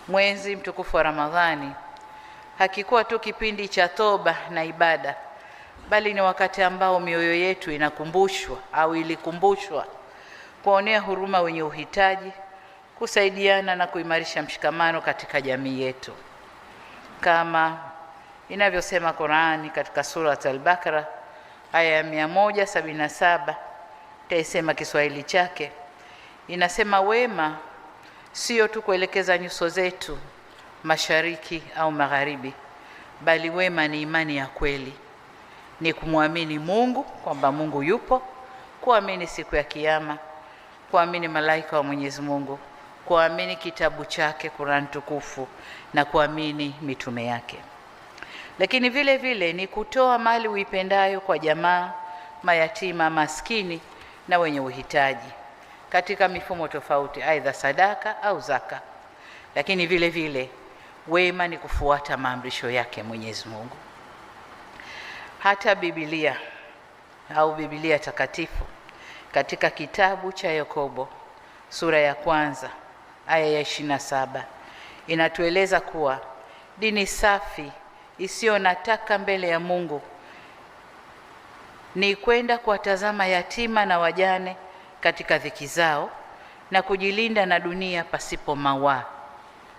Mwezi mtukufu wa Ramadhani hakikuwa tu kipindi cha toba na ibada, bali ni wakati ambao mioyo yetu inakumbushwa au ilikumbushwa kuonea huruma wenye uhitaji, kusaidiana na kuimarisha mshikamano katika jamii yetu. Kama inavyosema Qur'ani katika sura Al-Baqara aya ya 177, taisema Kiswahili chake, inasema wema sio tu kuelekeza nyuso zetu mashariki au magharibi, bali wema ni imani ya kweli, ni kumwamini Mungu kwamba Mungu yupo, kuamini siku ya Kiyama, kuamini malaika wa Mwenyezi Mungu, kuamini kitabu chake Qur'an tukufu na kuamini mitume yake. Lakini vile vile ni kutoa mali uipendayo kwa jamaa, mayatima, maskini na wenye uhitaji katika mifumo tofauti, aidha sadaka au zaka. Lakini vile vile wema ni kufuata maamrisho yake Mwenyezi Mungu. Hata Biblia au Biblia takatifu katika kitabu cha Yakobo sura ya 1 aya ya 27 inatueleza kuwa dini safi isiyo na taka mbele ya Mungu ni kwenda kuwatazama yatima na wajane katika dhiki zao na kujilinda na dunia pasipo mawaa.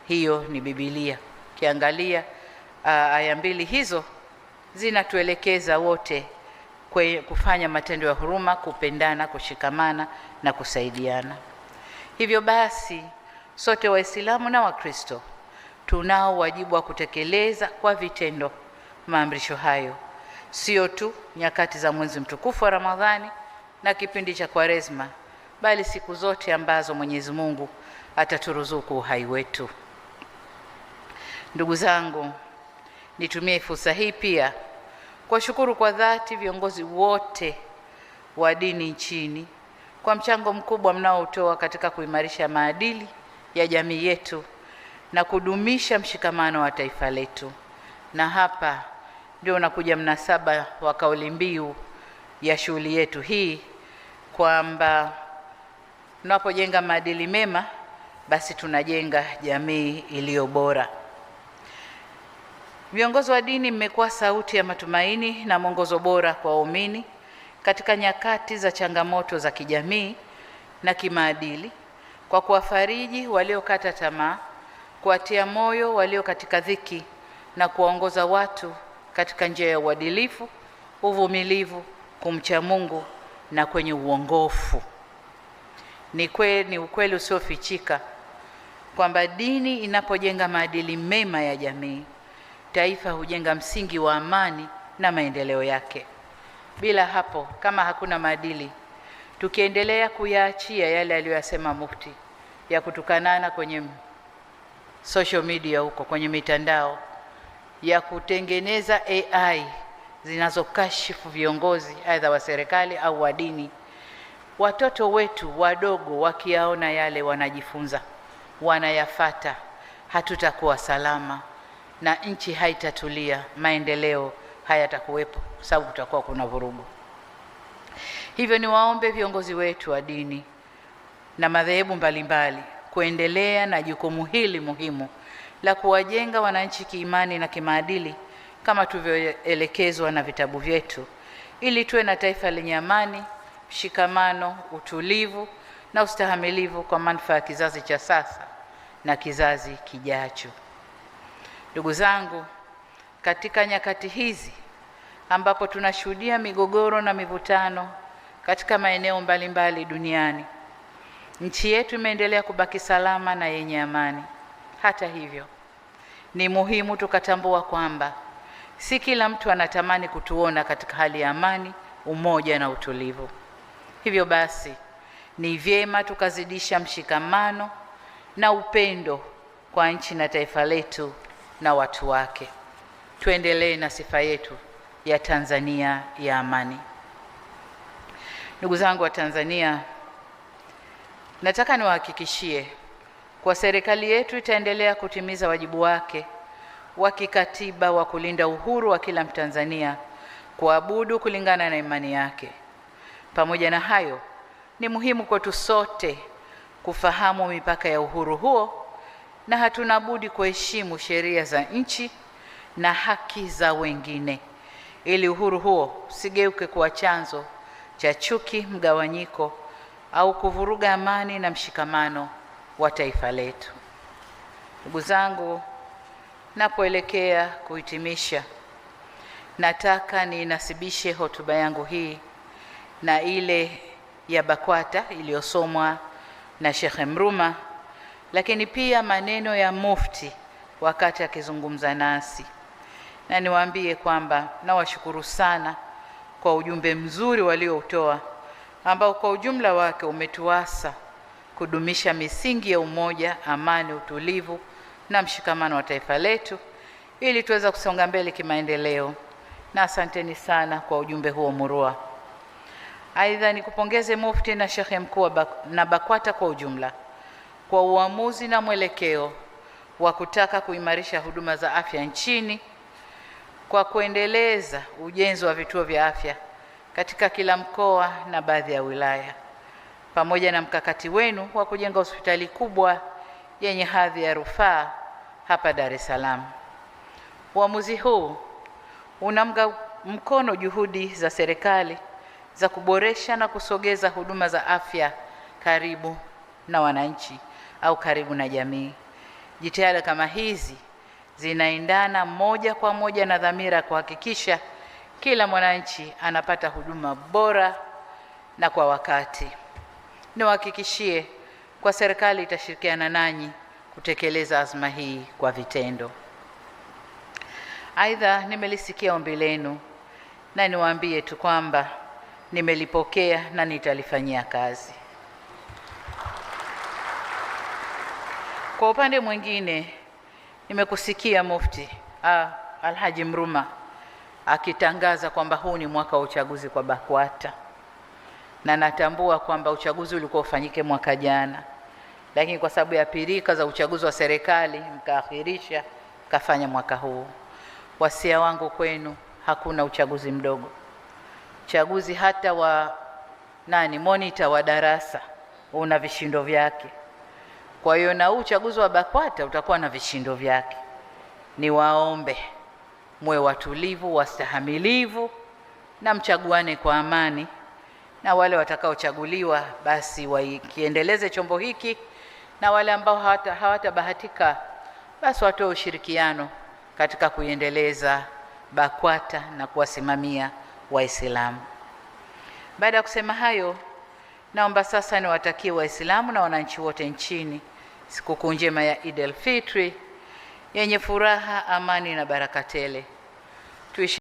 Hiyo ni Biblia. Kiangalia aya mbili hizo zinatuelekeza wote kufanya matendo ya huruma, kupendana, kushikamana na kusaidiana. Hivyo basi sote Waislamu na Wakristo tunao wajibu wa kutekeleza kwa vitendo maamrisho hayo, sio tu nyakati za mwezi mtukufu wa Ramadhani na kipindi cha Kwaresma, bali siku zote ambazo Mwenyezi Mungu ataturuzuku uhai wetu. Ndugu zangu, nitumie fursa hii pia kuwashukuru kwa dhati viongozi wote wa dini nchini kwa mchango mkubwa mnaotoa katika kuimarisha maadili ya jamii yetu na kudumisha mshikamano wa taifa letu. Na hapa ndio unakuja mnasaba wa kauli mbiu ya shughuli yetu hii, kwamba tunapojenga maadili mema basi tunajenga jamii iliyo bora. Viongozi wa dini mmekuwa sauti ya matumaini na mwongozo bora kwa waumini katika nyakati za changamoto za kijamii na kimaadili, kwa kuwafariji waliokata tamaa, kuwatia moyo walio katika dhiki na kuwaongoza watu katika njia ya uadilifu, uvumilivu, kumcha Mungu na kwenye uongofu. Ni ukweli usiofichika kwamba dini inapojenga maadili mema ya jamii, taifa hujenga msingi wa amani na maendeleo yake. Bila hapo, kama hakuna maadili, tukiendelea kuyaachia yale aliyosema Mufti ya kutukanana kwenye social media huko kwenye mitandao, ya kutengeneza AI zinazokashifu viongozi aidha wa serikali au wa dini, watoto wetu wadogo wakiyaona yale wanajifunza, wanayafata, hatutakuwa salama na nchi haitatulia, maendeleo hayatakuwepo sababu kutakuwa kuna vurugu. Hivyo ni waombe viongozi wetu wa dini na madhehebu mbalimbali kuendelea na jukumu hili muhimu la kuwajenga wananchi kiimani na kimaadili kama tulivyoelekezwa na vitabu vyetu, ili tuwe na taifa lenye amani, mshikamano, utulivu na ustahamilivu kwa manufaa ya kizazi cha sasa na kizazi kijacho. Ndugu zangu, katika nyakati hizi ambapo tunashuhudia migogoro na mivutano katika maeneo mbalimbali duniani, nchi yetu imeendelea kubaki salama na yenye amani. Hata hivyo, ni muhimu tukatambua kwamba si kila mtu anatamani kutuona katika hali ya amani, umoja na utulivu. Hivyo basi, ni vyema tukazidisha mshikamano na upendo kwa nchi na taifa letu na watu wake. Tuendelee na sifa yetu ya Tanzania ya amani. Ndugu zangu wa Tanzania, nataka niwahakikishie kwa serikali yetu itaendelea kutimiza wajibu wake wa kikatiba wa kulinda uhuru wa kila Mtanzania kuabudu kulingana na imani yake. Pamoja na hayo, ni muhimu kwetu sote kufahamu mipaka ya uhuru huo na hatuna budi kuheshimu sheria za nchi na haki za wengine, ili uhuru huo usigeuke kuwa chanzo cha chuki, mgawanyiko au kuvuruga amani na mshikamano wa taifa letu. Ndugu zangu, napoelekea kuhitimisha, nataka ninasibishe hotuba yangu hii na ile ya BAKWATA iliyosomwa na Sheikh Mruma, lakini pia maneno ya Mufti wakati akizungumza nasi, na niwaambie kwamba nawashukuru sana kwa ujumbe mzuri walioutoa, ambao kwa ujumla wake umetuasa kudumisha misingi ya umoja, amani, utulivu na mshikamano wa taifa letu ili tuweze kusonga mbele kimaendeleo, na asanteni sana kwa ujumbe huo murua. Aidha, nikupongeze Mufti na Sheikh Mkuu na BAKWATA kwa ujumla kwa uamuzi na mwelekeo wa kutaka kuimarisha huduma za afya nchini kwa kuendeleza ujenzi wa vituo vya afya katika kila mkoa na baadhi ya wilaya, pamoja na mkakati wenu wa kujenga hospitali kubwa yenye hadhi ya rufaa hapa Dar es Salaam. Uamuzi huu unaunga mkono juhudi za serikali za kuboresha na kusogeza huduma za afya karibu na wananchi au karibu na jamii. Jitihada kama hizi zinaendana moja kwa moja na dhamira kuhakikisha kila mwananchi anapata huduma bora na kwa wakati. Niwahakikishie kwa serikali itashirikiana nanyi kutekeleza azma hii kwa vitendo. Aidha, nimelisikia ombi lenu na niwaambie tu kwamba nimelipokea na nitalifanyia kazi. Kwa upande mwingine, nimekusikia Mufti Alhaji Mruma akitangaza kwamba huu ni mwaka wa uchaguzi kwa BAKWATA, na natambua kwamba uchaguzi ulikuwa ufanyike mwaka jana, lakini kwa sababu ya pirika za uchaguzi wa serikali mkaakhirisha kafanya mwaka huu. Wasia wangu kwenu, hakuna uchaguzi mdogo. Uchaguzi hata wa monitor wa darasa una vishindo vyake. Kwa hiyo na uchaguzi wa BAKWATA utakuwa na vishindo vyake. Niwaombe mwe watulivu, wastahamilivu na mchaguane kwa amani, na wale watakaochaguliwa basi wakiendeleze chombo hiki, na wale ambao hawatabahatika basi watoe ushirikiano katika kuiendeleza BAKWATA na kuwasimamia Waislamu. Baada ya kusema hayo, naomba sasa niwatakie Waislamu na wananchi wote nchini sikukuu njema ya Eid al-Fitri yenye furaha, amani na baraka tele.